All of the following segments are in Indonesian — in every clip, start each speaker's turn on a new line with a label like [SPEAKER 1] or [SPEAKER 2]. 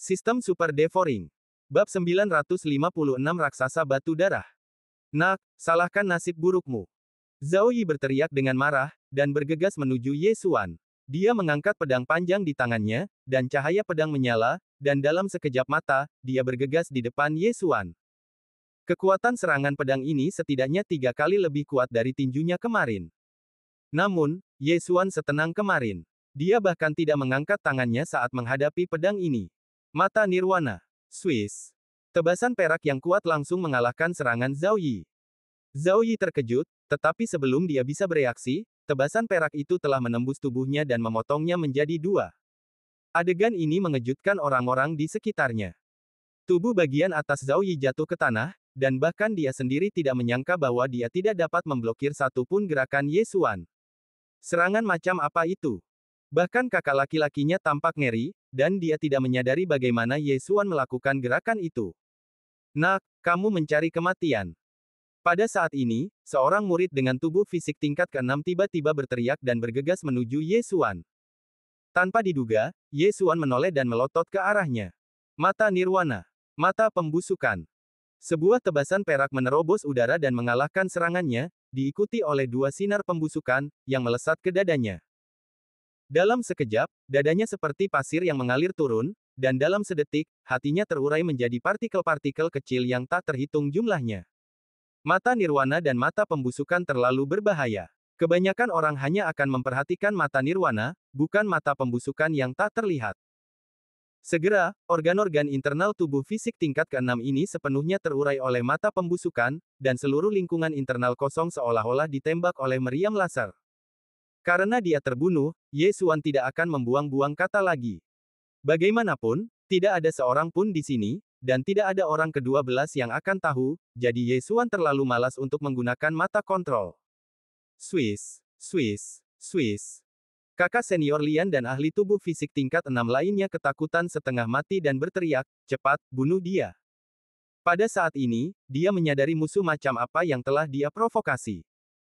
[SPEAKER 1] Sistem Super Devouring. Bab 956 Raksasa Batu Darah. Nak, salahkan nasib burukmu. Zhao Yi berteriak dengan marah, dan bergegas menuju Ye Xuan. Dia mengangkat pedang panjang di tangannya, dan cahaya pedang menyala, dan dalam sekejap mata, dia bergegas di depan Ye Xuan. Kekuatan serangan pedang ini setidaknya 3 kali lebih kuat dari tinjunya kemarin. Namun, Ye Xuan setenang kemarin. Dia bahkan tidak mengangkat tangannya saat menghadapi pedang ini. Mata Nirwana. Swiss. Tebasan perak yang kuat langsung mengalahkan serangan Zhao Yi. Zhao Yi terkejut, tetapi sebelum dia bisa bereaksi, tebasan perak itu telah menembus tubuhnya dan memotongnya menjadi 2. Adegan ini mengejutkan orang-orang di sekitarnya. Tubuh bagian atas Zhao Yi jatuh ke tanah, dan bahkan dia sendiri tidak menyangka bahwa dia tidak dapat memblokir satupun gerakan Ye Xuan. Serangan macam apa itu? Bahkan kakak laki-lakinya tampak ngeri, dan dia tidak menyadari bagaimana Ye Xuan melakukan gerakan itu. Nak, kamu mencari kematian. Pada saat ini, seorang murid dengan tubuh fisik tingkat ke-6 tiba-tiba berteriak dan bergegas menuju Ye Xuan. Tanpa diduga, Ye Xuan menoleh dan melotot ke arahnya. Mata Nirwana. Mata pembusukan. Sebuah tebasan perak menerobos udara dan mengalahkan serangannya, diikuti oleh 2 sinar pembusukan, yang melesat ke dadanya. Dalam sekejap, dadanya seperti pasir yang mengalir turun, dan dalam sedetik, hatinya terurai menjadi partikel-partikel kecil yang tak terhitung jumlahnya. Mata Nirwana dan mata pembusukan terlalu berbahaya. Kebanyakan orang hanya akan memperhatikan mata Nirwana, bukan mata pembusukan yang tak terlihat. Segera, organ-organ internal tubuh fisik tingkat ke-6 ini sepenuhnya terurai oleh mata pembusukan, dan seluruh lingkungan internal kosong seolah-olah ditembak oleh meriam laser. Karena dia terbunuh, Ye Xuan tidak akan membuang-buang kata lagi. Bagaimanapun, tidak ada seorang pun di sini, dan tidak ada orang ke-12 yang akan tahu, jadi Ye Xuan terlalu malas untuk menggunakan mata kontrol. Swiss, Swiss, Swiss. Kakak senior Lian dan ahli tubuh fisik tingkat 6 lainnya ketakutan setengah mati dan berteriak, cepat, bunuh dia. Pada saat ini, dia menyadari musuh macam apa yang telah dia provokasi.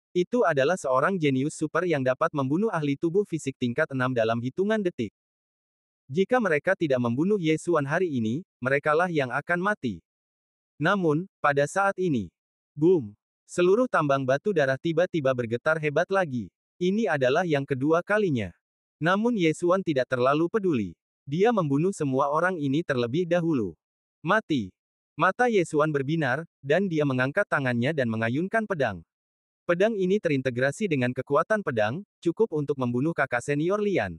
[SPEAKER 1] Itu adalah seorang jenius super yang dapat membunuh ahli tubuh fisik tingkat 6 dalam hitungan detik. Jika mereka tidak membunuh Ye Xuan hari ini, merekalah yang akan mati. Namun, pada saat ini, boom! Seluruh tambang batu darah tiba-tiba bergetar hebat lagi. Ini adalah yang kedua kalinya. Namun Ye Xuan tidak terlalu peduli. Dia membunuh semua orang ini terlebih dahulu. Mati! Mata Ye Xuan berbinar, dan dia mengangkat tangannya dan mengayunkan pedang. Pedang ini terintegrasi dengan kekuatan pedang, cukup untuk membunuh kakak senior Lian.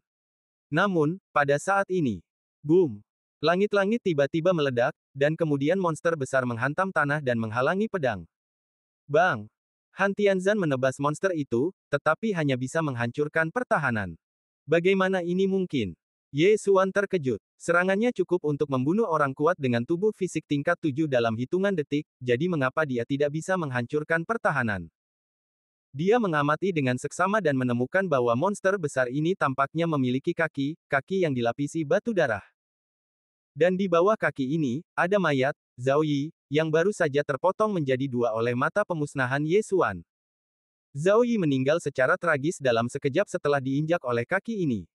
[SPEAKER 1] Namun, pada saat ini, boom! Langit-langit tiba-tiba meledak, dan kemudian monster besar menghantam tanah dan menghalangi pedang. Bang! Han Tianzan menebas monster itu, tetapi hanya bisa menghancurkan pertahanan. Bagaimana ini mungkin? Ye Xuan terkejut. Serangannya cukup untuk membunuh orang kuat dengan tubuh fisik tingkat 7 dalam hitungan detik, jadi mengapa dia tidak bisa menghancurkan pertahanan? Dia mengamati dengan seksama dan menemukan bahwa monster besar ini tampaknya memiliki kaki yang dilapisi batu darah. Dan di bawah kaki ini, ada mayat, Zhao Yi, yang baru saja terpotong menjadi 2 oleh mata pemusnahan Ye Xuan. Zhao Yi meninggal secara tragis dalam sekejap setelah diinjak oleh kaki ini.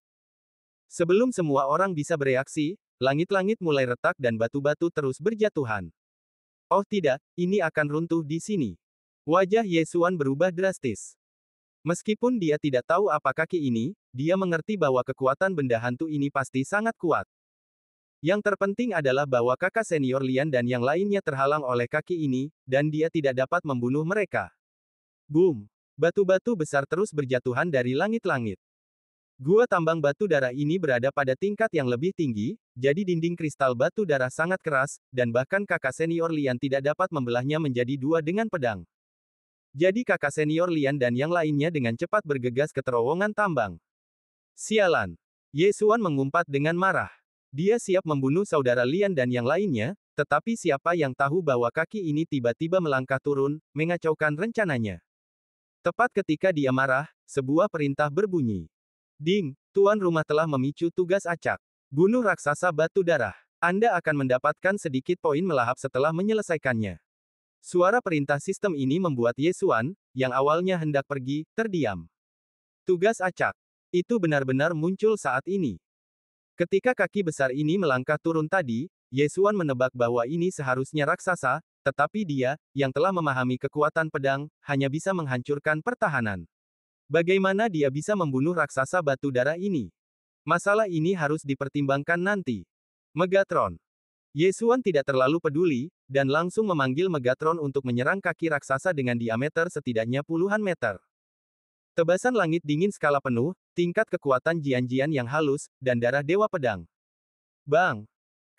[SPEAKER 1] Sebelum semua orang bisa bereaksi, langit-langit mulai retak dan batu-batu terus berjatuhan. Oh tidak, ini akan runtuh di sini. Wajah Ye Xuan berubah drastis. Meskipun dia tidak tahu apa kaki ini, dia mengerti bahwa kekuatan benda hantu ini pasti sangat kuat. Yang terpenting adalah bahwa kakak senior Lian dan yang lainnya terhalang oleh kaki ini, dan dia tidak dapat membunuh mereka. Boom! Batu-batu besar terus berjatuhan dari langit-langit. Gua tambang batu darah ini berada pada tingkat yang lebih tinggi, jadi dinding kristal batu darah sangat keras, dan bahkan kakak senior Lian tidak dapat membelahnya menjadi 2 dengan pedang. Jadi kakak senior Lian dan yang lainnya dengan cepat bergegas ke terowongan tambang. Sialan! Ye Xuan mengumpat dengan marah. Dia siap membunuh saudara Lian dan yang lainnya, tetapi siapa yang tahu bahwa kaki ini tiba-tiba melangkah turun, mengacaukan rencananya. Tepat ketika dia marah, sebuah perintah berbunyi. Ding! Tuan rumah telah memicu tugas acak. Bunuh raksasa batu darah. Anda akan mendapatkan sedikit poin melahap setelah menyelesaikannya. Suara perintah sistem ini membuat Ye Xuan, yang awalnya hendak pergi, terdiam. Tugas acak. Itu benar-benar muncul saat ini. Ketika kaki besar ini melangkah turun tadi, Yesuan menebak bahwa ini seharusnya raksasa, tetapi dia, yang telah memahami kekuatan pedang, hanya bisa menghancurkan pertahanan. Bagaimana dia bisa membunuh raksasa batu darah ini? Masalah ini harus dipertimbangkan nanti. Megatron. Yesuan tidak terlalu peduli, dan langsung memanggil Megatron untuk menyerang kaki raksasa dengan diameter setidaknya puluhan meter. Tebasan langit dingin skala penuh, tingkat kekuatan Jian-Jian yang halus, dan darah Dewa Pedang. Bang!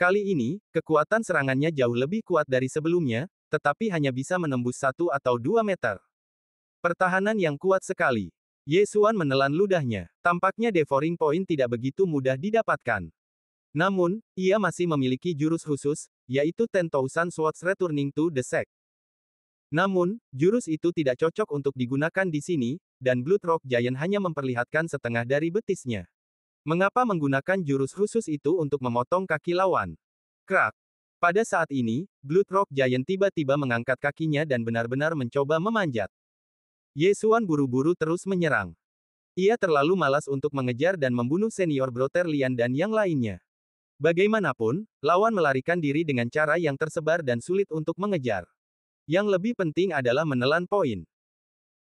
[SPEAKER 1] Kali ini, kekuatan serangannya jauh lebih kuat dari sebelumnya, tetapi hanya bisa menembus 1 atau 2 meter. Pertahanan yang kuat sekali. Yesuan menelan ludahnya. Tampaknya Devouring Point tidak begitu mudah didapatkan. Namun, ia masih memiliki jurus khusus, yaitu 10,000 Swords Returning to the Sack. Namun, jurus itu tidak cocok untuk digunakan di sini, dan Bloodrock Giant hanya memperlihatkan setengah dari betisnya. Mengapa menggunakan jurus khusus itu untuk memotong kaki lawan? Krak. Pada saat ini, Bloodrock Giant tiba-tiba mengangkat kakinya dan benar-benar mencoba memanjat. Yesuan buru-buru terus menyerang. Ia terlalu malas untuk mengejar dan membunuh senior Broterlian dan yang lainnya. Bagaimanapun, lawan melarikan diri dengan cara yang tersebar dan sulit untuk mengejar. Yang lebih penting adalah menelan poin.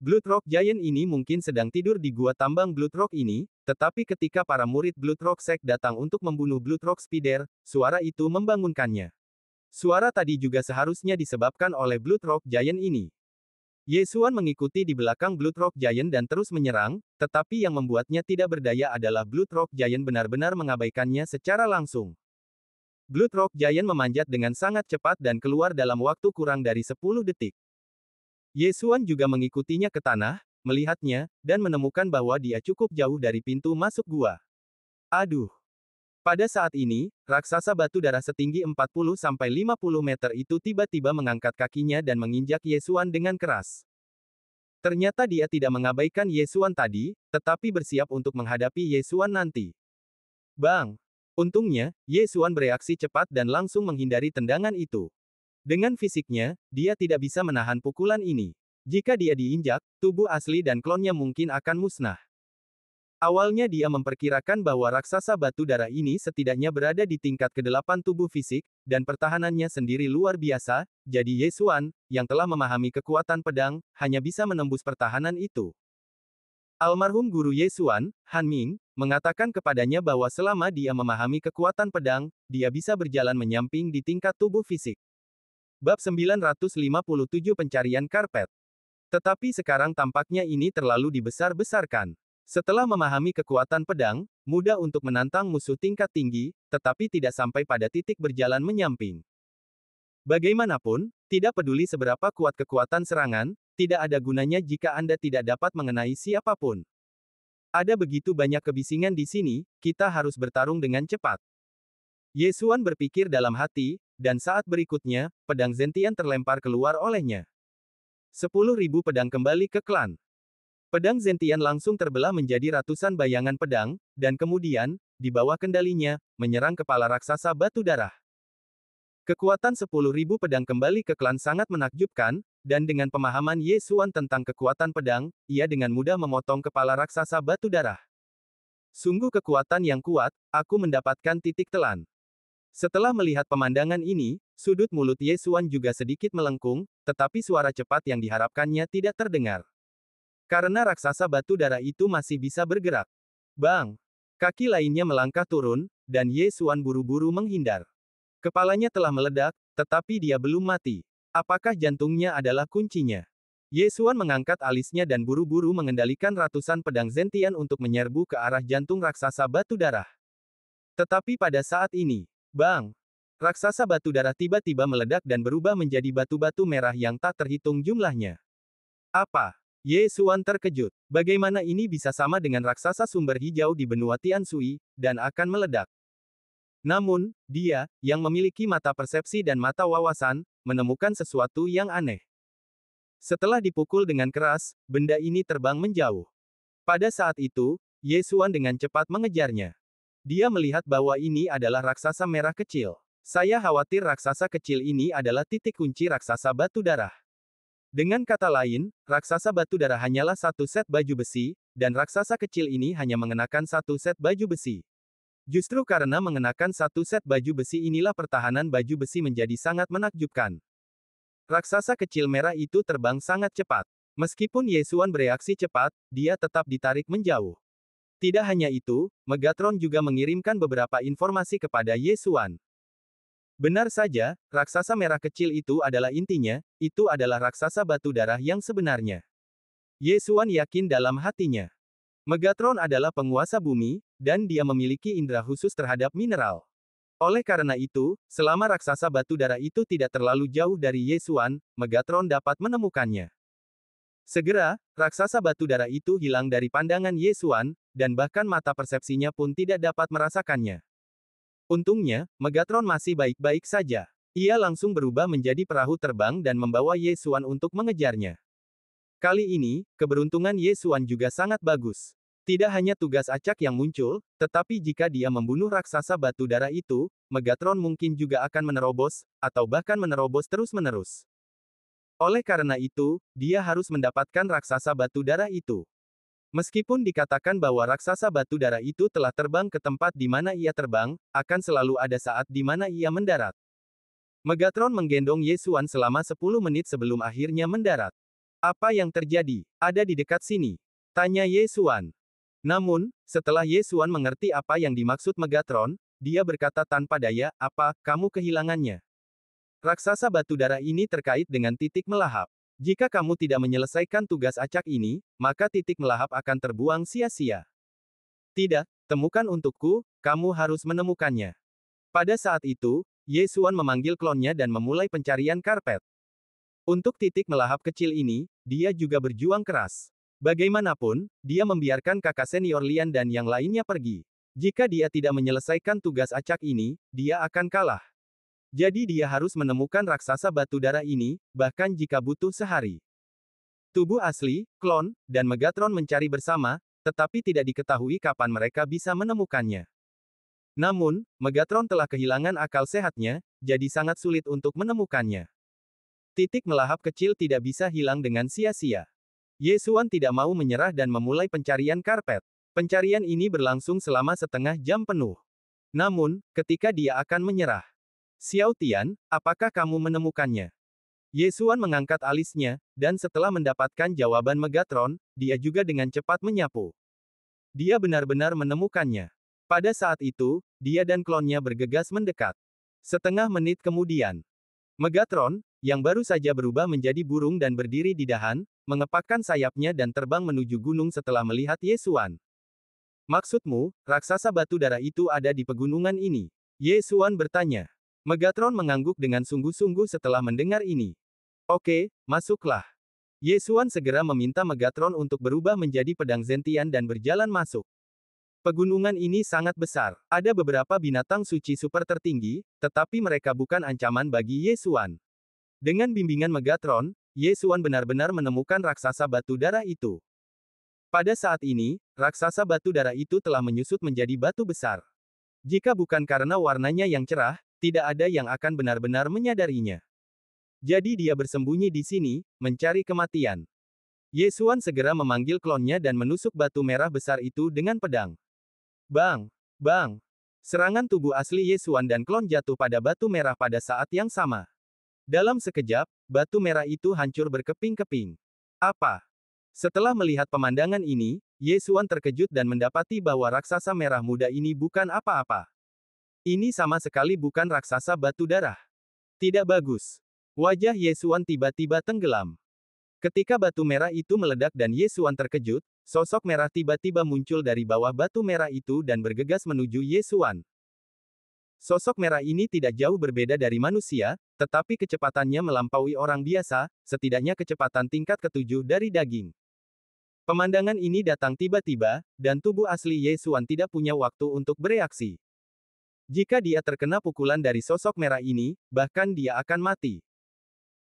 [SPEAKER 1] Bloodrock Giant ini mungkin sedang tidur di gua tambang Bloodrock ini, tetapi ketika para murid Bloodrock Sect datang untuk membunuh Bloodrock Spider, suara itu membangunkannya. Suara tadi juga seharusnya disebabkan oleh Bloodrock Giant ini. Yesuan mengikuti di belakang Bloodrock Giant dan terus menyerang, tetapi yang membuatnya tidak berdaya adalah Bloodrock Giant benar-benar mengabaikannya secara langsung. Bloodrock Giant memanjat dengan sangat cepat dan keluar dalam waktu kurang dari 10 detik. Yesuan juga mengikutinya ke tanah, melihatnya, dan menemukan bahwa dia cukup jauh dari pintu masuk gua. Aduh! Pada saat ini, raksasa batu darah setinggi 40-50 meter itu tiba-tiba mengangkat kakinya dan menginjak Yesuan dengan keras. Ternyata dia tidak mengabaikan Yesuan tadi, tetapi bersiap untuk menghadapi Yesuan nanti. Bang! Untungnya, Yesuan bereaksi cepat dan langsung menghindari tendangan itu. Dengan fisiknya, dia tidak bisa menahan pukulan ini. Jika dia diinjak, tubuh asli dan klonnya mungkin akan musnah. Awalnya dia memperkirakan bahwa raksasa batu darah ini setidaknya berada di tingkat ke-8 tubuh fisik, dan pertahanannya sendiri luar biasa, jadi Yesuan, yang telah memahami kekuatan pedang, hanya bisa menembus pertahanan itu. Almarhum guru Yesuan, Han Ming, mengatakan kepadanya bahwa selama dia memahami kekuatan pedang, dia bisa berjalan menyamping di tingkat tubuh fisik. Bab 957 Pencarian Karpet. Tetapi sekarang tampaknya ini terlalu dibesar-besarkan. Setelah memahami kekuatan pedang, mudah untuk menantang musuh tingkat tinggi, tetapi tidak sampai pada titik berjalan menyamping. Bagaimanapun, tidak peduli seberapa kuat kekuatan serangan, tidak ada gunanya jika Anda tidak dapat mengenai siapapun. Ada begitu banyak kebisingan di sini, kita harus bertarung dengan cepat. Yesuan berpikir dalam hati, dan saat berikutnya, pedang Zentian terlempar keluar olehnya. 10.000 pedang kembali ke klan. Pedang Zentian langsung terbelah menjadi ratusan bayangan pedang, dan kemudian, di bawah kendalinya, menyerang kepala raksasa batu darah. Kekuatan 10.000 pedang kembali ke klan sangat menakjubkan, dan dengan pemahaman Yesuan tentang kekuatan pedang, ia dengan mudah memotong kepala raksasa batu darah. Sungguh kekuatan yang kuat, aku mendapatkan titik telan. Setelah melihat pemandangan ini, sudut mulut Yesuan juga sedikit melengkung, tetapi suara cepat yang diharapkannya tidak terdengar. Karena raksasa batu darah itu masih bisa bergerak. Bang! Kaki lainnya melangkah turun, dan Yesuan buru-buru menghindar. Kepalanya telah meledak, tetapi dia belum mati. Apakah jantungnya adalah kuncinya? Yesuan mengangkat alisnya dan buru-buru mengendalikan ratusan pedang Zentian untuk menyerbu ke arah jantung raksasa batu darah. Tetapi pada saat ini, bang! Raksasa batu darah tiba-tiba meledak dan berubah menjadi batu-batu merah yang tak terhitung jumlahnya. Apa? Yesuan terkejut. Bagaimana ini bisa sama dengan raksasa sumber hijau di benua Tianshui, dan akan meledak? Namun, dia, yang memiliki mata persepsi dan mata wawasan, menemukan sesuatu yang aneh. Setelah dipukul dengan keras, benda ini terbang menjauh. Pada saat itu, Yesuan dengan cepat mengejarnya. Dia melihat bahwa ini adalah raksasa merah kecil. Saya khawatir raksasa kecil ini adalah titik kunci raksasa batu darah. Dengan kata lain, raksasa batu darah hanyalah satu set baju besi, dan raksasa kecil ini hanya mengenakan satu set baju besi. Justru karena mengenakan satu set baju besi inilah pertahanan baju besi menjadi sangat menakjubkan. Raksasa kecil merah itu terbang sangat cepat. Meskipun Yesuan bereaksi cepat, dia tetap ditarik menjauh. Tidak hanya itu, Megatron juga mengirimkan beberapa informasi kepada Yesuan. Benar saja, raksasa merah kecil itu adalah intinya, itu adalah raksasa batu darah yang sebenarnya. Yesuan yakin dalam hatinya. Megatron adalah penguasa bumi, dan dia memiliki indera khusus terhadap mineral. Oleh karena itu, selama raksasa batu darah itu tidak terlalu jauh dari Yesuan, Megatron dapat menemukannya. Segera, raksasa batu darah itu hilang dari pandangan Yesuan, dan bahkan mata persepsinya pun tidak dapat merasakannya. Untungnya, Megatron masih baik-baik saja. Ia langsung berubah menjadi perahu terbang dan membawa Yesuan untuk mengejarnya. Kali ini, keberuntungan Yesuan juga sangat bagus. Tidak hanya tugas acak yang muncul, tetapi jika dia membunuh raksasa batu darah itu, Megatron mungkin juga akan menerobos, atau bahkan menerobos terus-menerus. Oleh karena itu, dia harus mendapatkan raksasa batu darah itu. Meskipun dikatakan bahwa raksasa batu darah itu telah terbang ke tempat di mana ia terbang, akan selalu ada saat di mana ia mendarat. Megatron menggendong Yesuan selama 10 menit sebelum akhirnya mendarat. Apa yang terjadi? Ada di dekat sini. Tanya Yesuan. Namun, setelah Yesuan mengerti apa yang dimaksud Megatron, dia berkata tanpa daya, "Apa, kamu kehilangannya?" Raksasa batu darah ini terkait dengan titik melahap. Jika kamu tidak menyelesaikan tugas acak ini, maka titik melahap akan terbuang sia-sia. Tidak, temukan untukku, kamu harus menemukannya. Pada saat itu, Yesuan memanggil klonnya dan memulai pencarian karpet. Untuk titik melahap kecil ini, dia juga berjuang keras. Bagaimanapun, dia membiarkan kakak senior Lian dan yang lainnya pergi. Jika dia tidak menyelesaikan tugas acak ini, dia akan kalah. Jadi dia harus menemukan raksasa batu darah ini, bahkan jika butuh sehari. Tubuh asli, klon, dan Megatron mencari bersama, tetapi tidak diketahui kapan mereka bisa menemukannya. Namun, Megatron telah kehilangan akal sehatnya, jadi sangat sulit untuk menemukannya. Titik melahap kecil tidak bisa hilang dengan sia-sia. Yesuan tidak mau menyerah dan memulai pencarian karpet. Pencarian ini berlangsung selama setengah jam penuh. Namun, ketika dia akan menyerah, "Xiao Tian, apakah kamu menemukannya?" Yesuan mengangkat alisnya, dan setelah mendapatkan jawaban Megatron, dia juga dengan cepat menyapu. Dia benar-benar menemukannya. Pada saat itu, dia dan klonnya bergegas mendekat. Setengah menit kemudian, Megatron, yang baru saja berubah menjadi burung dan berdiri di dahan, mengepakkan sayapnya dan terbang menuju gunung setelah melihat Yesuan. "Maksudmu, raksasa batu darah itu ada di pegunungan ini?" Yesuan bertanya. Megatron mengangguk dengan sungguh-sungguh setelah mendengar ini. "Oke, masuklah." Yesuan segera meminta Megatron untuk berubah menjadi pedang Zentian dan berjalan masuk. Pegunungan ini sangat besar. Ada beberapa binatang suci super tertinggi, tetapi mereka bukan ancaman bagi Yesuan. Dengan bimbingan Megatron, Yesuan benar-benar menemukan raksasa batu darah itu. Pada saat ini, raksasa batu darah itu telah menyusut menjadi batu besar. Jika bukan karena warnanya yang cerah, tidak ada yang akan benar-benar menyadarinya. Jadi dia bersembunyi di sini, mencari kematian. Yesuan segera memanggil klonnya dan menusuk batu merah besar itu dengan pedang. Bang! Bang! Serangan tubuh asli Yesuan dan klon jatuh pada batu merah pada saat yang sama. Dalam sekejap, batu merah itu hancur berkeping-keping. Apa? Setelah melihat pemandangan ini, Yesuan terkejut dan mendapati bahwa raksasa merah muda ini bukan apa-apa. Ini sama sekali bukan raksasa batu darah. Tidak bagus. Wajah Yesuan tiba-tiba tenggelam. Ketika batu merah itu meledak dan Yesuan terkejut, sosok merah tiba-tiba muncul dari bawah batu merah itu dan bergegas menuju Yesuan. Sosok merah ini tidak jauh berbeda dari manusia, tetapi kecepatannya melampaui orang biasa, setidaknya kecepatan tingkat ketujuh dari daging. Pemandangan ini datang tiba-tiba, dan tubuh asli Yesuan tidak punya waktu untuk bereaksi. Jika dia terkena pukulan dari sosok merah ini, bahkan dia akan mati.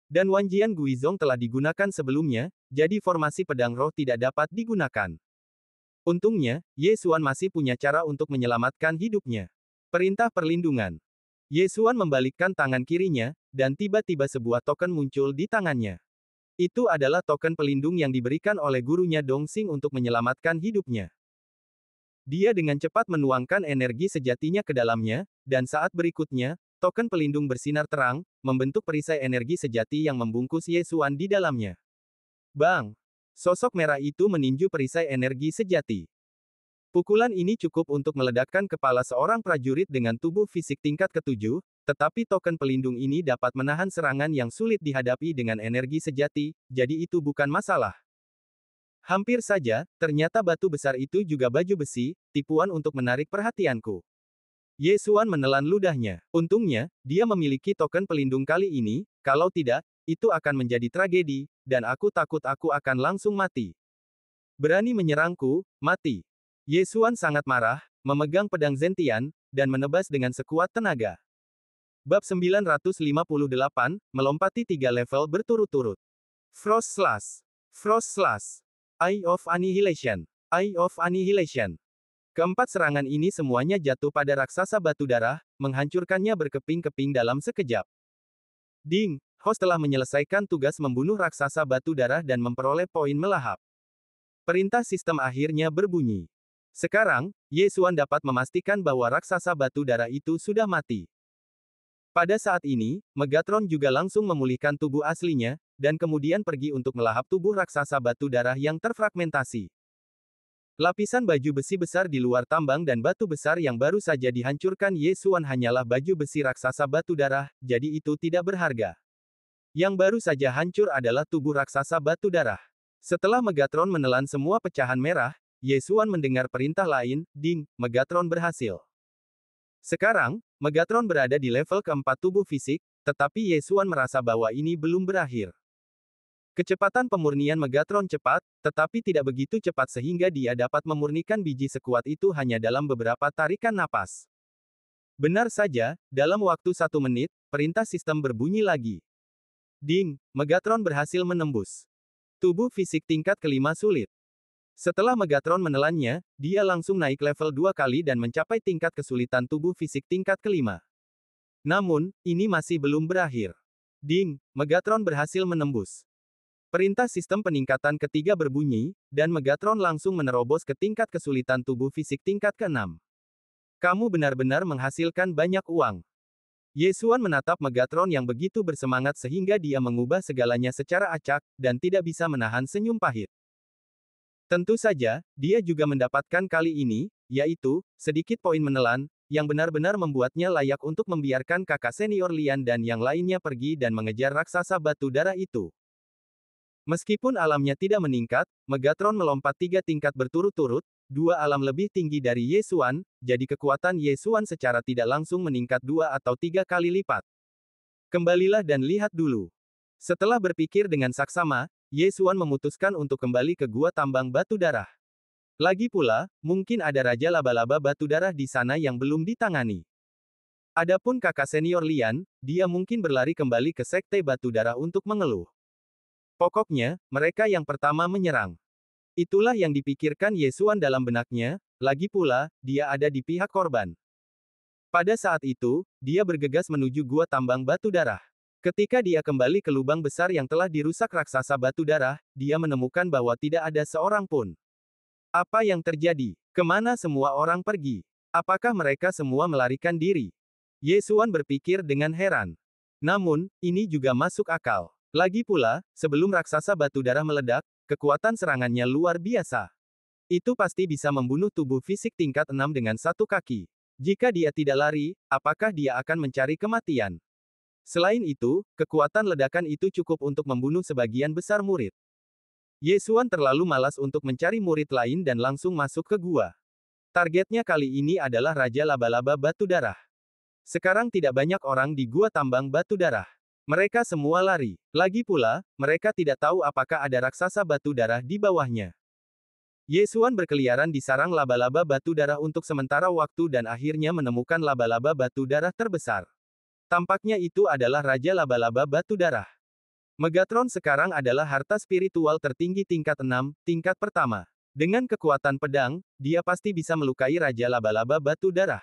[SPEAKER 1] Dan Wanjian Guizhong telah digunakan sebelumnya, jadi formasi pedang roh tidak dapat digunakan. Untungnya, Yesuan masih punya cara untuk menyelamatkan hidupnya. Perintah perlindungan. Yesuan membalikkan tangan kirinya, dan tiba-tiba sebuah token muncul di tangannya. Itu adalah token pelindung yang diberikan oleh gurunya Dongxing untuk menyelamatkan hidupnya. Dia dengan cepat menuangkan energi sejatinya ke dalamnya, dan saat berikutnya, token pelindung bersinar terang, membentuk perisai energi sejati yang membungkus Ye Xuan di dalamnya. Bang! Sosok merah itu meninju perisai energi sejati. Pukulan ini cukup untuk meledakkan kepala seorang prajurit dengan tubuh fisik tingkat ke-7, tetapi token pelindung ini dapat menahan serangan yang sulit dihadapi dengan energi sejati, jadi itu bukan masalah. Hampir saja, ternyata batu besar itu juga baju besi, tipuan untuk menarik perhatianku. Ye Xuan menelan ludahnya. Untungnya, dia memiliki token pelindung kali ini, kalau tidak, itu akan menjadi tragedi, dan aku takut aku akan langsung mati. Berani menyerangku, mati. Ye Xuan sangat marah, memegang pedang Zentian, dan menebas dengan sekuat tenaga. Bab 958, melompati 3 level berturut-turut. Frost Slash. Frost Slash. Eye of Annihilation. Eye of Annihilation. Keempat serangan ini semuanya jatuh pada raksasa batu darah, menghancurkannya berkeping-keping dalam sekejap. Ding, host telah menyelesaikan tugas membunuh raksasa batu darah dan memperoleh poin melahap. Perintah sistem akhirnya berbunyi. Sekarang, Ye Xuan dapat memastikan bahwa raksasa batu darah itu sudah mati. Pada saat ini, Megatron juga langsung memulihkan tubuh aslinya, dan kemudian pergi untuk melahap tubuh raksasa batu darah yang terfragmentasi. Lapisan baju besi besar di luar tambang dan batu besar yang baru saja dihancurkan Ye Xuan hanyalah baju besi raksasa batu darah, jadi itu tidak berharga. Yang baru saja hancur adalah tubuh raksasa batu darah. Setelah Megatron menelan semua pecahan merah, Ye Xuan mendengar perintah lain, ding, Megatron berhasil. Sekarang, Megatron berada di level keempat tubuh fisik, tetapi Ye Xuan merasa bahwa ini belum berakhir. Kecepatan pemurnian Megatron cepat, tetapi tidak begitu cepat sehingga dia dapat memurnikan biji sekuat itu hanya dalam beberapa tarikan napas. Benar saja, dalam waktu 1 menit, perintah sistem berbunyi lagi. Ding, Megatron berhasil menembus tubuh fisik tingkat kelima sulit. Setelah Megatron menelannya, dia langsung naik level 2 kali dan mencapai tingkat kesulitan tubuh fisik tingkat kelima. Namun, ini masih belum berakhir. Ding, Megatron berhasil menembus. Perintah sistem peningkatan ketiga berbunyi, dan Megatron langsung menerobos ke tingkat kesulitan tubuh fisik tingkat ke-6. Kamu benar-benar menghasilkan banyak uang. Ye Xuan menatap Megatron yang begitu bersemangat sehingga dia mengubah segalanya secara acak, dan tidak bisa menahan senyum pahit. Tentu saja, dia juga mendapatkan kali ini, yaitu, sedikit poin menelan, yang benar-benar membuatnya layak untuk membiarkan kakak senior Lian dan yang lainnya pergi dan mengejar raksasa batu darah itu. Meskipun alamnya tidak meningkat, Megatron melompat 3 tingkat berturut-turut, 2 alam lebih tinggi dari Ye Xuan, jadi kekuatan Ye Xuan secara tidak langsung meningkat 2 atau 3 kali lipat. Kembalilah dan lihat dulu. Setelah berpikir dengan saksama, Ye Xuan memutuskan untuk kembali ke gua tambang batu darah. Lagi pula, mungkin ada Raja Laba-Laba Batu Darah di sana yang belum ditangani. Adapun kakak senior Lian, dia mungkin berlari kembali ke Sekte Batu Darah untuk mengeluh. Pokoknya, mereka yang pertama menyerang. Itulah yang dipikirkan Ye Xuan dalam benaknya, lagi pula, dia ada di pihak korban. Pada saat itu, dia bergegas menuju gua tambang batu darah. Ketika dia kembali ke lubang besar yang telah dirusak raksasa batu darah, dia menemukan bahwa tidak ada seorang pun. Apa yang terjadi? Kemana semua orang pergi? Apakah mereka semua melarikan diri? Ye Xuan berpikir dengan heran. Namun, ini juga masuk akal. Lagi pula, sebelum raksasa batu darah meledak, kekuatan serangannya luar biasa. Itu pasti bisa membunuh tubuh fisik tingkat 6 dengan 1 kaki. Jika dia tidak lari, apakah dia akan mencari kematian? Selain itu, kekuatan ledakan itu cukup untuk membunuh sebagian besar murid. Ye Xuan terlalu malas untuk mencari murid lain dan langsung masuk ke gua. Targetnya kali ini adalah Raja Laba-Laba Batu Darah. Sekarang tidak banyak orang di gua tambang batu darah. Mereka semua lari. Lagi pula, mereka tidak tahu apakah ada raksasa batu darah di bawahnya. Ye Xuan berkeliaran di sarang laba-laba batu darah untuk sementara waktu dan akhirnya menemukan laba-laba batu darah terbesar. Tampaknya itu adalah Raja Laba-Laba Batu Darah. Megatron sekarang adalah harta spiritual tertinggi tingkat 6, tingkat pertama. Dengan kekuatan pedang, dia pasti bisa melukai Raja Laba-Laba Batu Darah.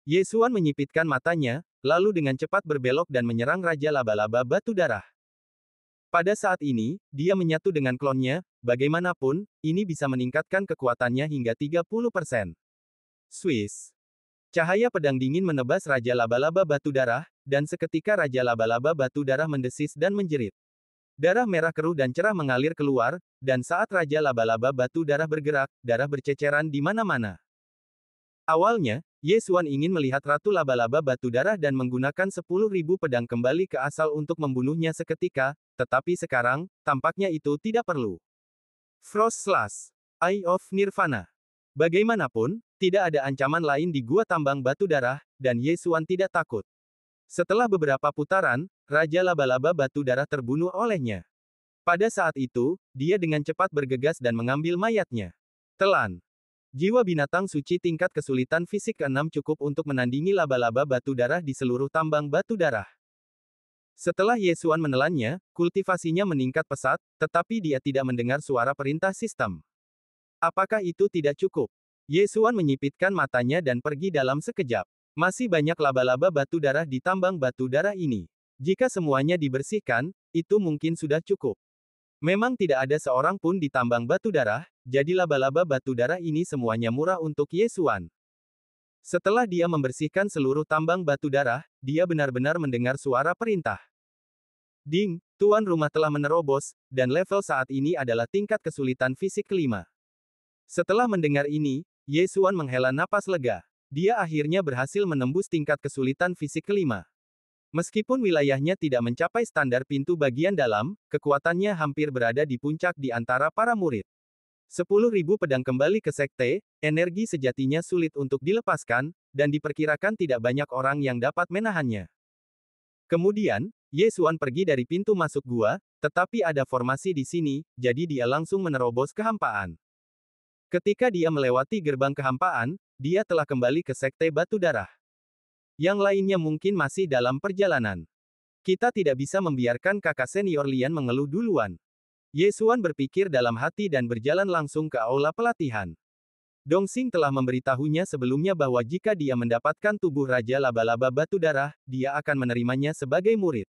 [SPEAKER 1] Ye Xuan menyipitkan matanya, lalu dengan cepat berbelok dan menyerang Raja Laba-Laba Batu Darah. Pada saat ini, dia menyatu dengan klonnya, bagaimanapun, ini bisa meningkatkan kekuatannya hingga 30%. Swiss. Cahaya pedang dingin menebas Raja Laba-Laba Batu Darah, dan seketika Raja Laba-Laba Batu Darah mendesis dan menjerit. Darah merah keruh dan cerah mengalir keluar, dan saat Raja Laba-Laba Batu Darah bergerak, darah berceceran di mana-mana. Awalnya, Ye Xuan ingin melihat Ratu Laba-Laba Batu Darah dan menggunakan 10.000 pedang kembali ke asal untuk membunuhnya seketika, tetapi sekarang, tampaknya itu tidak perlu. Frost Slash. Eye of Nirvana. Bagaimanapun, tidak ada ancaman lain di Gua Tambang Batu Darah, dan Ye Xuan tidak takut. Setelah beberapa putaran, Raja Laba-Laba Batu Darah terbunuh olehnya. Pada saat itu, dia dengan cepat bergegas dan mengambil mayatnya. Telan. Jiwa binatang suci tingkat kesulitan fisik ke-6 cukup untuk menandingi laba-laba batu darah di seluruh tambang batu darah. Setelah Ye Xuan menelannya, kultivasinya meningkat pesat, tetapi dia tidak mendengar suara perintah sistem. Apakah itu tidak cukup? Ye Xuan menyipitkan matanya dan pergi dalam sekejap. Masih banyak laba-laba batu darah di tambang batu darah ini. Jika semuanya dibersihkan, itu mungkin sudah cukup. Memang tidak ada seorang pun di tambang batu darah, jadi laba-laba batu darah ini semuanya murah untuk Ye Xuan. Setelah dia membersihkan seluruh tambang batu darah, dia benar-benar mendengar suara perintah. Ding, tuan rumah telah menerobos, dan level saat ini adalah tingkat kesulitan fisik ke-5. Setelah mendengar ini, Ye Xuan menghela napas lega. Dia akhirnya berhasil menembus tingkat kesulitan fisik ke-5. Meskipun wilayahnya tidak mencapai standar pintu bagian dalam, kekuatannya hampir berada di puncak di antara para murid. 10.000 pedang kembali ke sekte, energi sejatinya sulit untuk dilepaskan, dan diperkirakan tidak banyak orang yang dapat menahannya. Kemudian, Ye Xuan pergi dari pintu masuk gua, tetapi ada formasi di sini, jadi dia langsung menerobos kehampaan. Ketika dia melewati gerbang kehampaan, dia telah kembali ke sekte batu darah. Yang lainnya mungkin masih dalam perjalanan. Kita tidak bisa membiarkan kakak senior Lian mengeluh duluan. Ye Xuan berpikir dalam hati dan berjalan langsung ke aula pelatihan. Dongxing telah memberitahunya sebelumnya bahwa jika dia mendapatkan tubuh Raja Laba-Laba Batu Darah, dia akan menerimanya sebagai murid.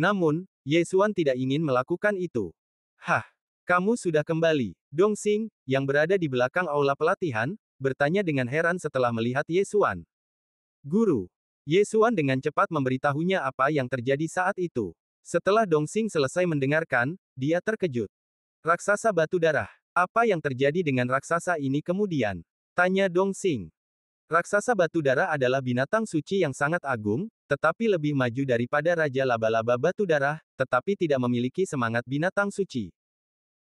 [SPEAKER 1] Namun, Ye Xuan tidak ingin melakukan itu. Hah, kamu sudah kembali. Dongxing, yang berada di belakang aula pelatihan, bertanya dengan heran setelah melihat Ye Xuan. Guru. Ye Xuan dengan cepat memberitahunya apa yang terjadi saat itu. Setelah Dongxing selesai mendengarkan, dia terkejut. Raksasa batu darah. Apa yang terjadi dengan raksasa ini kemudian? Tanya Dongxing. Raksasa batu darah adalah binatang suci yang sangat agung, tetapi lebih maju daripada Raja Laba-Laba Batu Darah, tetapi tidak memiliki semangat binatang suci.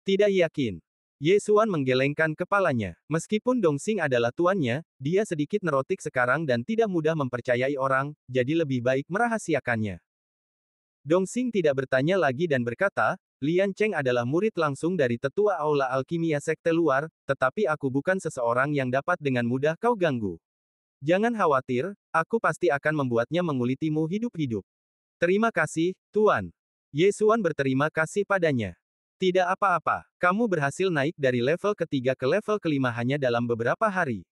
[SPEAKER 1] Tidak yakin. Ye Xuan menggelengkan kepalanya. Meskipun Dongxing adalah tuannya, dia sedikit nerotik sekarang dan tidak mudah mempercayai orang, jadi lebih baik merahasiakannya. Dongxing tidak bertanya lagi dan berkata, Lian Cheng adalah murid langsung dari tetua aula alkimia sekte luar, tetapi aku bukan seseorang yang dapat dengan mudah kau ganggu. Jangan khawatir, aku pasti akan membuatnya mengulitimu hidup-hidup. Terima kasih, Tuan. Ye Xuan berterima kasih padanya. Tidak apa-apa, kamu berhasil naik dari level ketiga ke level kelima hanya dalam beberapa hari.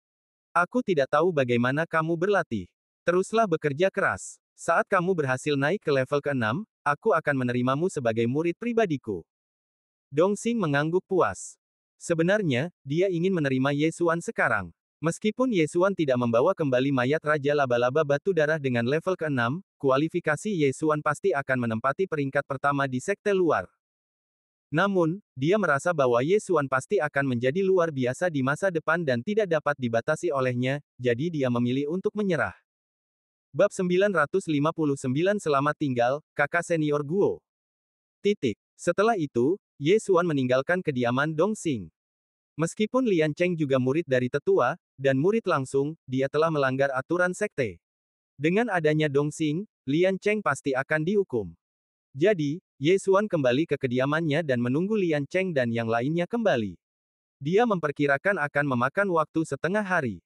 [SPEAKER 1] Aku tidak tahu bagaimana kamu berlatih. Teruslah bekerja keras. Saat kamu berhasil naik ke level ke-6, aku akan menerimamu sebagai murid pribadiku. Dongxing mengangguk puas. Sebenarnya, dia ingin menerima Ye Xuan sekarang. Meskipun Ye Xuan tidak membawa kembali mayat Raja Laba-Laba Batu Darah dengan level ke-6, kualifikasi Ye Xuan pasti akan menempati peringkat pertama di sekte luar. Namun, dia merasa bahwa Ye Xuan pasti akan menjadi luar biasa di masa depan dan tidak dapat dibatasi olehnya, jadi dia memilih untuk menyerah. Bab 959 Selamat tinggal, kakak senior Guo. Setelah itu, Ye Xuan meninggalkan kediaman Dongxing. Meskipun Lian Cheng juga murid dari tetua, dan murid langsung, dia telah melanggar aturan sekte. Dengan adanya Dongxing, Lian Cheng pasti akan dihukum. Jadi, Ye Xuan kembali ke kediamannya dan menunggu Lian Cheng dan yang lainnya kembali. Dia memperkirakan akan memakan waktu setengah hari.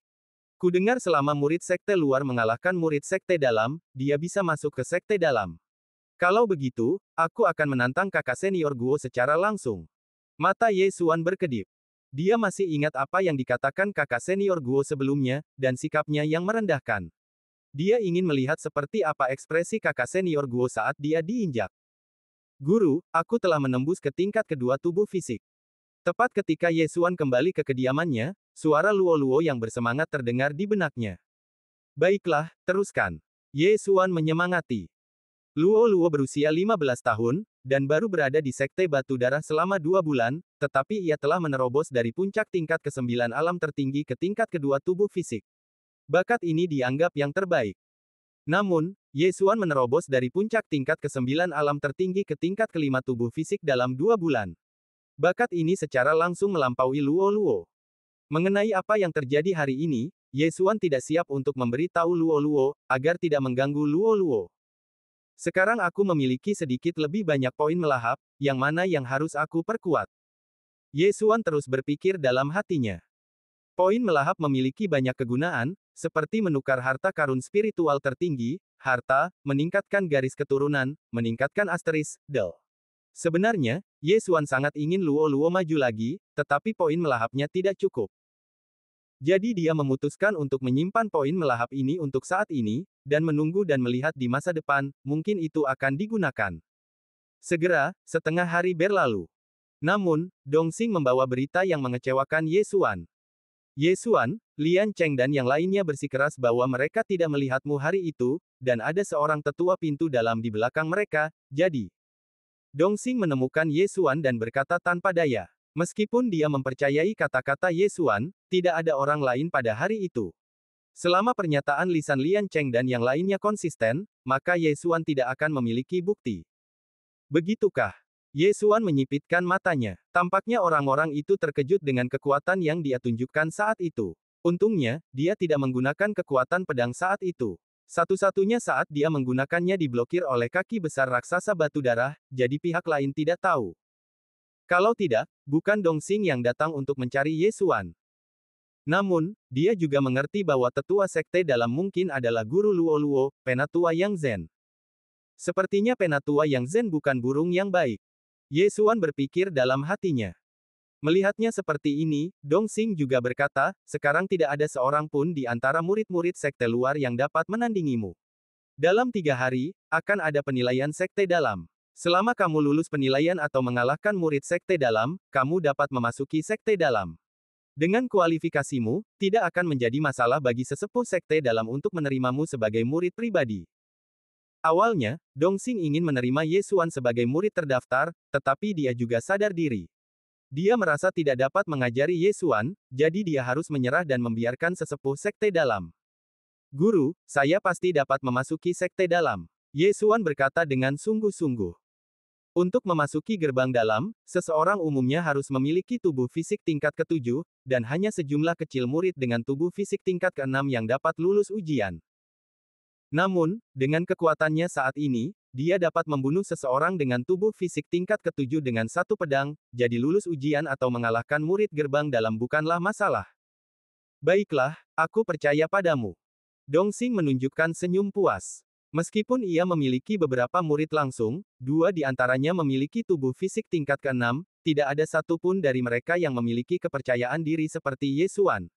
[SPEAKER 1] Kudengar selama murid sekte luar mengalahkan murid sekte dalam, dia bisa masuk ke sekte dalam. Kalau begitu, aku akan menantang kakak senior Guo secara langsung. Mata Ye Xuan berkedip. Dia masih ingat apa yang dikatakan kakak senior Guo sebelumnya, dan sikapnya yang merendahkan. Dia ingin melihat seperti apa ekspresi kakak senior Guo saat dia diinjak. Guru, aku telah menembus ke tingkat kedua tubuh fisik. Tepat ketika Ye Xuan kembali ke kediamannya, suara Luo Luo yang bersemangat terdengar di benaknya. Baiklah, teruskan. Ye Xuan menyemangati. Luo Luo berusia 15 tahun, dan baru berada di Sekte Batu Darah selama 2 bulan, tetapi ia telah menerobos dari puncak tingkat ke-9 alam tertinggi ke tingkat kedua tubuh fisik. Bakat ini dianggap yang terbaik. Namun, Ye Xuan menerobos dari puncak tingkat ke-9 alam tertinggi ke tingkat ke-5 tubuh fisik dalam 2 bulan. Bakat ini secara langsung melampaui Luo Luo. Mengenai apa yang terjadi hari ini, Ye Xuan tidak siap untuk memberitahu Luo Luo, agar tidak mengganggu Luo Luo. Sekarang aku memiliki sedikit lebih banyak poin melahap, yang mana yang harus aku perkuat. Ye Xuan terus berpikir dalam hatinya. Poin melahap memiliki banyak kegunaan, seperti menukar harta karun spiritual tertinggi, harta, meningkatkan garis keturunan, meningkatkan asteris, del. Sebenarnya, Ye Xuan sangat ingin Luo Luo maju lagi, tetapi poin melahapnya tidak cukup. Jadi dia memutuskan untuk menyimpan poin melahap ini untuk saat ini, dan menunggu dan melihat di masa depan, mungkin itu akan digunakan. Segera, setengah hari berlalu. Namun, Dongxing membawa berita yang mengecewakan Ye Xuan. Ye Xuan, Lian Cheng dan yang lainnya bersikeras bahwa mereka tidak melihatmu hari itu, dan ada seorang tetua pintu dalam di belakang mereka, jadi. Dongxing menemukan Ye Xuan dan berkata tanpa daya. Meskipun dia mempercayai kata-kata Ye Xuan, tidak ada orang lain pada hari itu. Selama pernyataan lisan Lian Cheng dan yang lainnya konsisten, maka Ye Xuan tidak akan memiliki bukti. Begitukah? Ye Xuan menyipitkan matanya. Tampaknya orang-orang itu terkejut dengan kekuatan yang dia tunjukkan saat itu. Untungnya, dia tidak menggunakan kekuatan pedang saat itu. Satu-satunya saat dia menggunakannya diblokir oleh kaki besar raksasa batu darah, jadi pihak lain tidak tahu. Kalau tidak, bukan Dongxing yang datang untuk mencari Ye Xuan. Namun, dia juga mengerti bahwa tetua sekte dalam mungkin adalah guru Luo Luo, Penatua Yang Zen. Sepertinya Penatua Yang Zen bukan burung yang baik. Ye Xuan berpikir dalam hatinya. Melihatnya seperti ini, Dongxing juga berkata, sekarang tidak ada seorang pun di antara murid-murid sekte luar yang dapat menandingimu. Dalam 3 hari, akan ada penilaian sekte dalam. Selama kamu lulus penilaian atau mengalahkan murid sekte dalam, kamu dapat memasuki sekte dalam. Dengan kualifikasimu, tidak akan menjadi masalah bagi sesepuh sekte dalam untuk menerimamu sebagai murid pribadi. Awalnya, Dongxing ingin menerima Ye Xuan sebagai murid terdaftar, tetapi dia juga sadar diri. Dia merasa tidak dapat mengajari Ye Xuan, jadi dia harus menyerah dan membiarkan sesepuh sekte dalam. Guru, saya pasti dapat memasuki sekte dalam. Ye Xuan berkata dengan sungguh-sungguh. Untuk memasuki gerbang dalam, seseorang umumnya harus memiliki tubuh fisik tingkat ke-7, dan hanya sejumlah kecil murid dengan tubuh fisik tingkat ke-6 yang dapat lulus ujian. Namun, dengan kekuatannya saat ini, dia dapat membunuh seseorang dengan tubuh fisik tingkat ke-7 dengan satu pedang, jadi lulus ujian atau mengalahkan murid gerbang dalam bukanlah masalah. Baiklah, aku percaya padamu. Dongxing menunjukkan senyum puas. Meskipun ia memiliki beberapa murid langsung, 2 di antaranya memiliki tubuh fisik tingkat ke-6, tidak ada satupun dari mereka yang memiliki kepercayaan diri seperti Ye Xuan.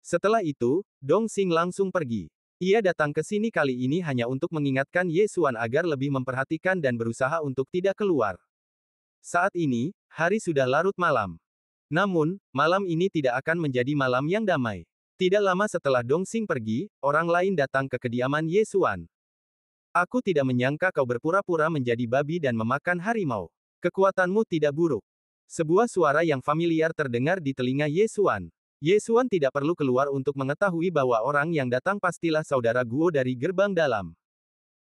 [SPEAKER 1] Setelah itu, Dongxing langsung pergi. Ia datang ke sini kali ini hanya untuk mengingatkan Ye Xuan agar lebih memperhatikan dan berusaha untuk tidak keluar. Saat ini, hari sudah larut malam. Namun, malam ini tidak akan menjadi malam yang damai. Tidak lama setelah Dongxing pergi, orang lain datang ke kediaman Ye Xuan. Aku tidak menyangka kau berpura-pura menjadi babi dan memakan harimau. Kekuatanmu tidak buruk. Sebuah suara yang familiar terdengar di telinga Ye Xuan. Ye Xuan tidak perlu keluar untuk mengetahui bahwa orang yang datang pastilah saudara Guo dari gerbang dalam.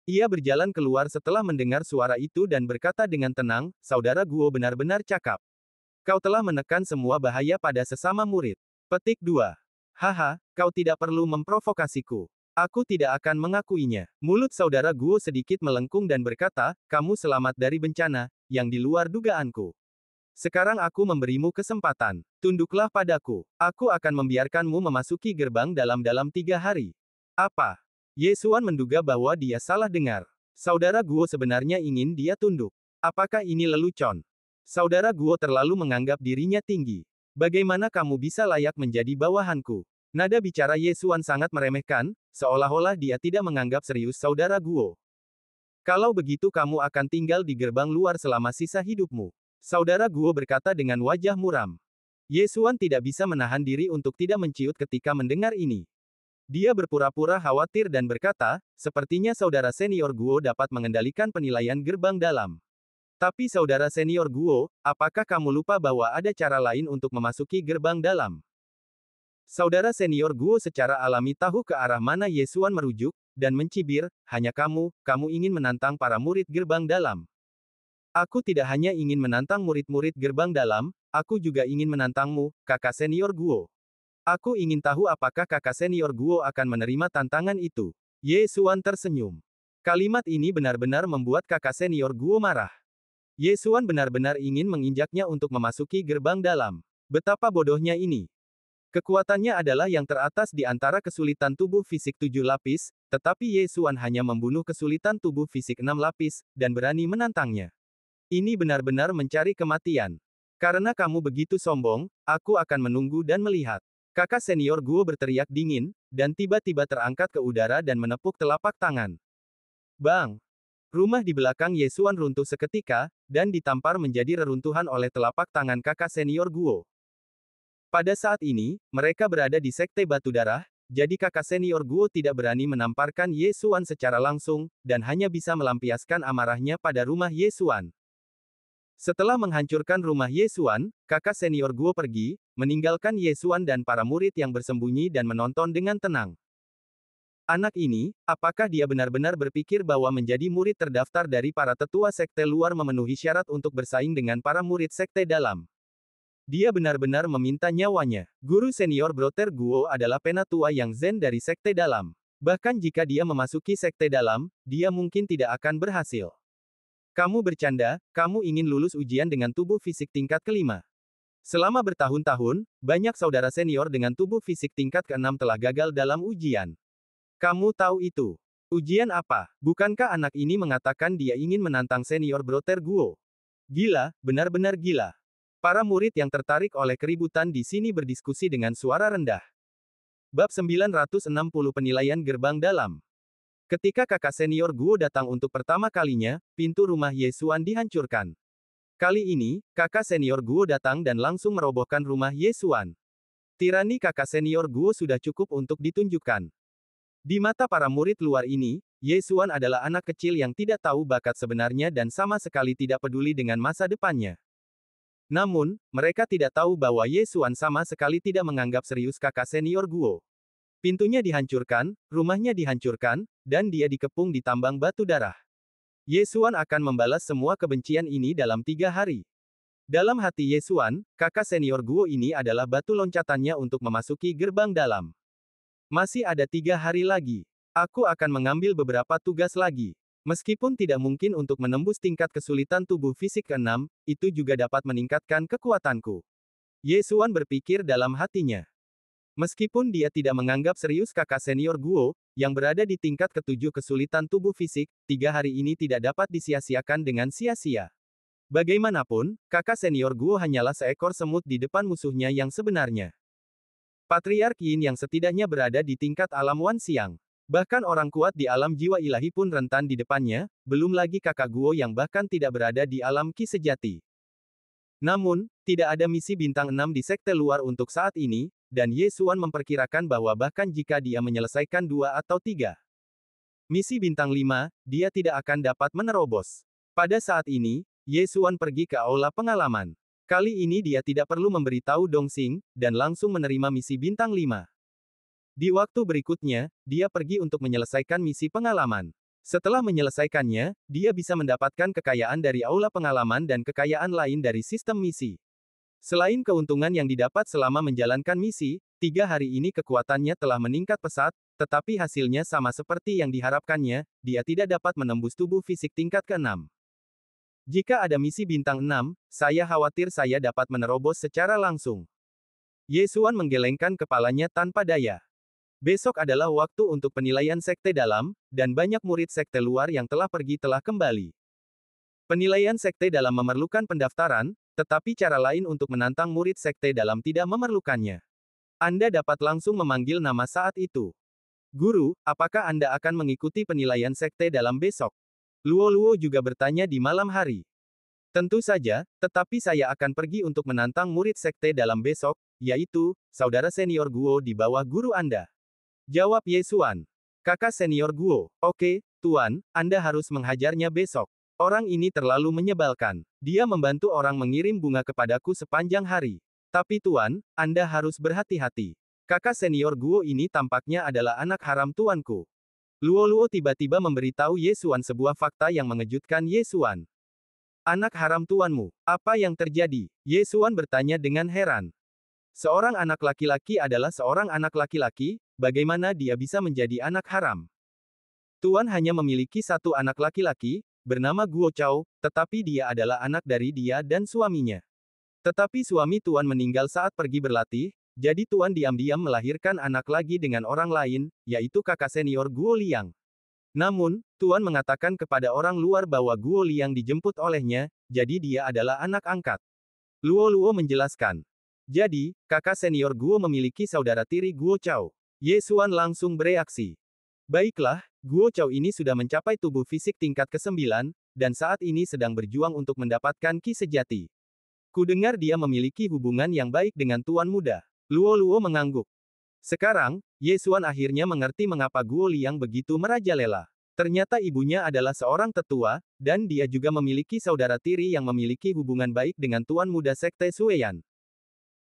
[SPEAKER 1] Ia berjalan keluar setelah mendengar suara itu dan berkata dengan tenang, saudara Guo benar-benar cakap. Kau telah menekan semua bahaya pada sesama murid. Petik 2. Haha, kau tidak perlu memprovokasiku. Aku tidak akan mengakuinya. Mulut saudara Guo sedikit melengkung dan berkata, kamu selamat dari bencana, yang di luar dugaanku. Sekarang aku memberimu kesempatan. Tunduklah padaku. Aku akan membiarkanmu memasuki gerbang dalam 3 hari. Apa? Ye Xuan menduga bahwa dia salah dengar. Saudara Guo sebenarnya ingin dia tunduk. Apakah ini lelucon? Saudara Guo terlalu menganggap dirinya tinggi. Bagaimana kamu bisa layak menjadi bawahanku? Nada bicara Ye Xuan sangat meremehkan, seolah-olah dia tidak menganggap serius saudara Guo. Kalau begitu kamu akan tinggal di gerbang luar selama sisa hidupmu. Saudara Guo berkata dengan wajah muram. Ye Xuan tidak bisa menahan diri untuk tidak menciut ketika mendengar ini. Dia berpura-pura khawatir dan berkata, sepertinya saudara senior Guo dapat mengendalikan penilaian gerbang dalam. Tapi saudara senior Guo, apakah kamu lupa bahwa ada cara lain untuk memasuki gerbang dalam? Saudara senior Guo secara alami tahu ke arah mana Ye Xuan merujuk, dan mencibir, hanya kamu ingin menantang para murid gerbang dalam. Aku tidak hanya ingin menantang murid-murid gerbang dalam, aku juga ingin menantangmu, kakak senior Guo. Aku ingin tahu apakah kakak senior Guo akan menerima tantangan itu. Ye Xuan tersenyum. Kalimat ini benar-benar membuat kakak senior Guo marah. Ye Xuan benar-benar ingin menginjaknya untuk memasuki gerbang dalam. Betapa bodohnya ini. Kekuatannya adalah yang teratas di antara kesulitan tubuh fisik 7 lapis, tetapi Ye Xuan hanya membunuh kesulitan tubuh fisik 6 lapis, dan berani menantangnya. Ini benar-benar mencari kematian. Karena kamu begitu sombong, aku akan menunggu dan melihat. Kakak senior Guo berteriak dingin, dan tiba-tiba terangkat ke udara dan menepuk telapak tangan. Bang! Rumah di belakang Ye Xuan runtuh seketika, dan ditampar menjadi reruntuhan oleh telapak tangan kakak senior Guo. Pada saat ini, mereka berada di Sekte Batu Darah, jadi kakak senior Guo tidak berani menamparkan Ye Xuan secara langsung, dan hanya bisa melampiaskan amarahnya pada rumah Ye Xuan. Setelah menghancurkan rumah Ye Xuan, kakak senior Guo pergi, meninggalkan Ye Xuan dan para murid yang bersembunyi dan menonton dengan tenang. Anak ini, apakah dia benar-benar berpikir bahwa menjadi murid terdaftar dari para tetua sekte luar memenuhi syarat untuk bersaing dengan para murid sekte dalam? Dia benar-benar meminta nyawanya. Guru senior Brother Guo adalah penatua yang zen dari sekte dalam. Bahkan jika dia memasuki sekte dalam, dia mungkin tidak akan berhasil. Kamu bercanda, kamu ingin lulus ujian dengan tubuh fisik tingkat kelima. Selama bertahun-tahun, banyak saudara senior dengan tubuh fisik tingkat keenam telah gagal dalam ujian. Kamu tahu itu. Ujian apa? Bukankah anak ini mengatakan dia ingin menantang senior Brother Guo? Gila, benar-benar gila. Para murid yang tertarik oleh keributan di sini berdiskusi dengan suara rendah. Bab 960 Penilaian Gerbang Dalam. Ketika kakak senior Guo datang untuk pertama kalinya, pintu rumah Ye Xuan dihancurkan. Kali ini, kakak senior Guo datang dan langsung merobohkan rumah Ye Xuan. Tirani kakak senior Guo sudah cukup untuk ditunjukkan. Di mata para murid luar ini, Ye Xuan adalah anak kecil yang tidak tahu bakat sebenarnya dan sama sekali tidak peduli dengan masa depannya. Namun, mereka tidak tahu bahwa Ye Xuan sama sekali tidak menganggap serius kakak senior Guo. Pintunya dihancurkan, rumahnya dihancurkan, dan dia dikepung di tambang batu darah. Ye Xuan akan membalas semua kebencian ini dalam 3 hari. Dalam hati Ye Xuan, kakak senior Guo ini adalah batu loncatannya untuk memasuki gerbang dalam. Masih ada 3 hari lagi. Aku akan mengambil beberapa tugas lagi. Meskipun tidak mungkin untuk menembus tingkat kesulitan tubuh fisik ke-6, itu juga dapat meningkatkan kekuatanku. Ye Xuan berpikir dalam hatinya. Meskipun dia tidak menganggap serius kakak senior Guo, yang berada di tingkat ke-7 kesulitan tubuh fisik, 3 hari ini tidak dapat disia-siakan dengan sia-sia. Bagaimanapun, kakak senior Guo hanyalah seekor semut di depan musuhnya yang sebenarnya. Patriark Yin yang setidaknya berada di tingkat alam Wan Xiang. Bahkan orang kuat di alam jiwa ilahi pun rentan di depannya, belum lagi kakak Guo yang bahkan tidak berada di alam Qi sejati. Namun, tidak ada misi bintang 6 di sekte luar untuk saat ini, dan Ye Xuan memperkirakan bahwa bahkan jika dia menyelesaikan 2 atau 3 misi bintang 5, dia tidak akan dapat menerobos. Pada saat ini, Ye Xuan pergi ke aula pengalaman. Kali ini dia tidak perlu memberitahu Dongxing, dan langsung menerima misi bintang 5. Di waktu berikutnya, dia pergi untuk menyelesaikan misi pengalaman. Setelah menyelesaikannya, dia bisa mendapatkan kekayaan dari aula pengalaman dan kekayaan lain dari sistem misi. Selain keuntungan yang didapat selama menjalankan misi, 3 hari ini kekuatannya telah meningkat pesat, tetapi hasilnya sama seperti yang diharapkannya, dia tidak dapat menembus tubuh fisik tingkat ke-6. Jika ada misi bintang 6, saya khawatir saya dapat menerobos secara langsung. Ye Xuan menggelengkan kepalanya tanpa daya. Besok adalah waktu untuk penilaian sekte dalam, dan banyak murid sekte luar yang telah pergi telah kembali. Penilaian sekte dalam memerlukan pendaftaran, tetapi cara lain untuk menantang murid sekte dalam tidak memerlukannya. Anda dapat langsung memanggil nama saat itu. Guru, apakah Anda akan mengikuti penilaian sekte dalam besok? Luo Luo juga bertanya di malam hari. Tentu saja, tetapi saya akan pergi untuk menantang murid sekte dalam besok, yaitu, saudara senior Guo di bawah guru Anda. Jawab Ye Xuan. Kakak senior Guo. Oke, Tuan, Anda harus menghajarnya besok. Orang ini terlalu menyebalkan. Dia membantu orang mengirim bunga kepadaku sepanjang hari. Tapi Tuan, Anda harus berhati-hati. Kakak senior Guo ini tampaknya adalah anak haram tuanku. Luo Luo tiba-tiba memberitahu Ye Xuan sebuah fakta yang mengejutkan Ye Xuan. Anak haram tuanmu, apa yang terjadi? Ye Xuan bertanya dengan heran. Seorang anak laki-laki adalah seorang anak laki-laki, bagaimana dia bisa menjadi anak haram? Tuan hanya memiliki satu anak laki-laki, bernama Guo Chao, tetapi dia adalah anak dari dia dan suaminya. Tetapi suami Tuan meninggal saat pergi berlatih, jadi Tuan diam-diam melahirkan anak lagi dengan orang lain, yaitu kakak senior Guo Liang. Namun, Tuan mengatakan kepada orang luar bahwa Guo Liang dijemput olehnya, jadi dia adalah anak angkat. Luo Luo menjelaskan. Jadi, kakak senior Guo memiliki saudara tiri Guo Chao. Ye Xuan langsung bereaksi. Baiklah, Guo Chao ini sudah mencapai tubuh fisik tingkat ke-9, dan saat ini sedang berjuang untuk mendapatkan ki sejati. Kudengar dia memiliki hubungan yang baik dengan Tuan muda. Luo Luo mengangguk. Sekarang, Ye Xuan akhirnya mengerti mengapa Guo Liang begitu merajalela. Ternyata ibunya adalah seorang tetua, dan dia juga memiliki saudara tiri yang memiliki hubungan baik dengan Tuan muda sekte Sueyan.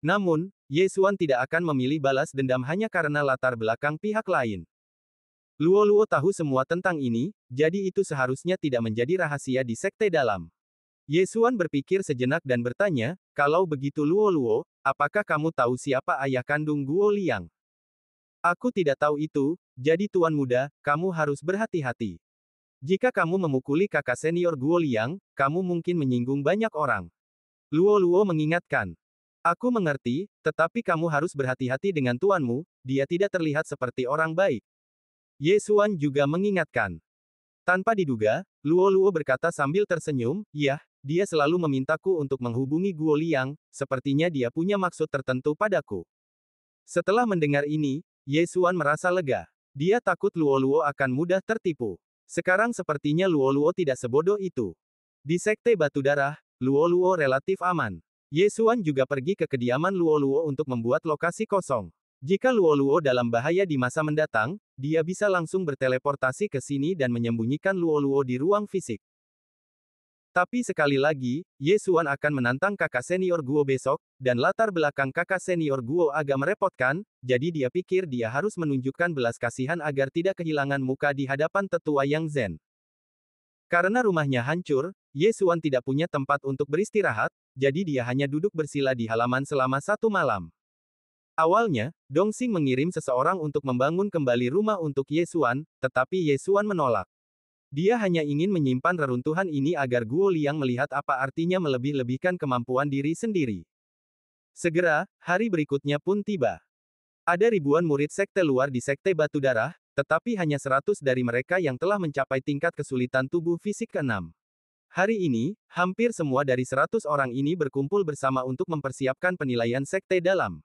[SPEAKER 1] Namun, Ye Xuan tidak akan memilih balas dendam hanya karena latar belakang pihak lain. Luo Luo tahu semua tentang ini, jadi itu seharusnya tidak menjadi rahasia di sekte dalam. Ye Xuan berpikir sejenak dan bertanya, kalau begitu Luo Luo, apakah kamu tahu siapa ayah kandung Guo Liang? Aku tidak tahu itu, jadi Tuan muda, kamu harus berhati-hati. Jika kamu memukuli kakak senior Guo Liang, kamu mungkin menyinggung banyak orang. Luo Luo mengingatkan. Aku mengerti, tetapi kamu harus berhati-hati dengan tuanmu, dia tidak terlihat seperti orang baik. Ye Xuan juga mengingatkan. Tanpa diduga, Luo Luo berkata sambil tersenyum, "Yah, dia selalu memintaku untuk menghubungi Guo Liang, sepertinya dia punya maksud tertentu padaku." Setelah mendengar ini, Ye Xuan merasa lega. Dia takut Luo Luo akan mudah tertipu. Sekarang sepertinya Luo Luo tidak sebodoh itu. Di sekte batu darah, Luo Luo relatif aman. Ye Xuan juga pergi ke kediaman Luo Luo untuk membuat lokasi kosong. Jika Luo Luo dalam bahaya di masa mendatang, dia bisa langsung berteleportasi ke sini dan menyembunyikan Luo Luo di ruang fisik. Tapi sekali lagi, Ye Xuan akan menantang kakak senior Guo besok, dan latar belakang kakak senior Guo agak merepotkan, jadi dia pikir dia harus menunjukkan belas kasihan agar tidak kehilangan muka di hadapan tetua Yang Zhen. Karena rumahnya hancur, Ye Xuan tidak punya tempat untuk beristirahat, jadi dia hanya duduk bersila di halaman selama 1 malam. Awalnya, Dongxing mengirim seseorang untuk membangun kembali rumah untuk Ye Xuan, tetapi Ye Xuan menolak. Dia hanya ingin menyimpan reruntuhan ini agar Guo Liang melihat apa artinya melebih-lebihkan kemampuan diri sendiri. Segera, hari berikutnya pun tiba. Ada ribuan murid sekte luar di sekte batu darah, tetapi hanya 100 dari mereka yang telah mencapai tingkat kesulitan tubuh fisik ke-6. Hari ini, hampir semua dari 100 orang ini berkumpul bersama untuk mempersiapkan penilaian sekte dalam.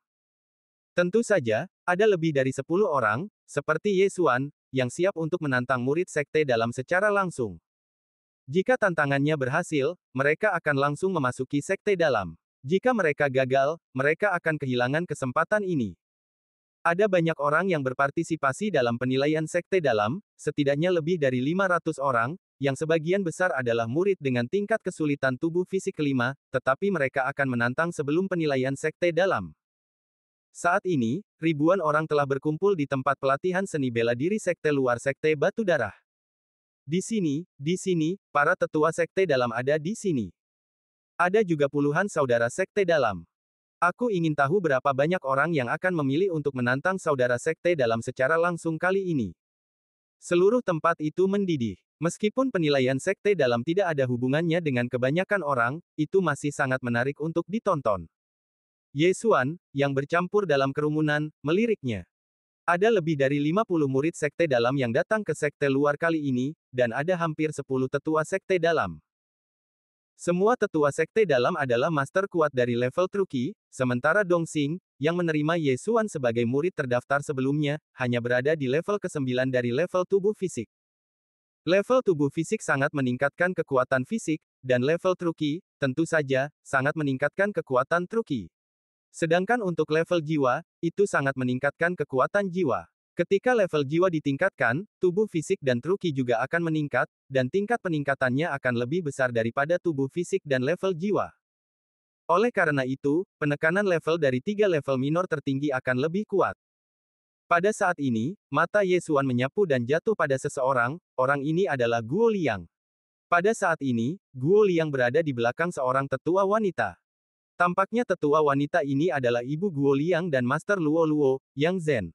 [SPEAKER 1] Tentu saja, ada lebih dari 10 orang, seperti Ye Xuan, yang siap untuk menantang murid sekte dalam secara langsung. Jika tantangannya berhasil, mereka akan langsung memasuki sekte dalam. Jika mereka gagal, mereka akan kehilangan kesempatan ini. Ada banyak orang yang berpartisipasi dalam penilaian sekte dalam, setidaknya lebih dari 500 orang, yang sebagian besar adalah murid dengan tingkat kesulitan tubuh fisik ke-5, tetapi mereka akan menantang sebelum penilaian sekte dalam. Saat ini, ribuan orang telah berkumpul di tempat pelatihan seni bela diri sekte luar sekte batu darah. Di sini, para tetua sekte dalam ada di sini. Ada juga puluhan saudara sekte dalam. Aku ingin tahu berapa banyak orang yang akan memilih untuk menantang saudara sekte dalam secara langsung kali ini. Seluruh tempat itu mendidih. Meskipun penilaian sekte dalam tidak ada hubungannya dengan kebanyakan orang, itu masih sangat menarik untuk ditonton. Ye Xuan, yang bercampur dalam kerumunan, meliriknya. Ada lebih dari 50 murid sekte dalam yang datang ke sekte luar kali ini, dan ada hampir 10 tetua sekte dalam. Semua tetua sekte dalam adalah master kuat dari level Truki, sementara Dongxing, yang menerima Ye Xuan sebagai murid terdaftar sebelumnya, hanya berada di level ke-9 dari level tubuh fisik. Level tubuh fisik sangat meningkatkan kekuatan fisik, dan level Truqi, tentu saja, sangat meningkatkan kekuatan Truqi. Sedangkan untuk level jiwa, itu sangat meningkatkan kekuatan jiwa. Ketika level jiwa ditingkatkan, tubuh fisik dan Truqi juga akan meningkat, dan tingkat peningkatannya akan lebih besar daripada tubuh fisik dan level jiwa. Oleh karena itu, penekanan level dari 3 level minor tertinggi akan lebih kuat. Pada saat ini, mata Ye Xuan menyapu dan jatuh pada seseorang, orang ini adalah Guo Liang. Pada saat ini, Guo Liang berada di belakang seorang tetua wanita. Tampaknya tetua wanita ini adalah ibu Guo Liang dan Master Luo Luo, Yang Zhen.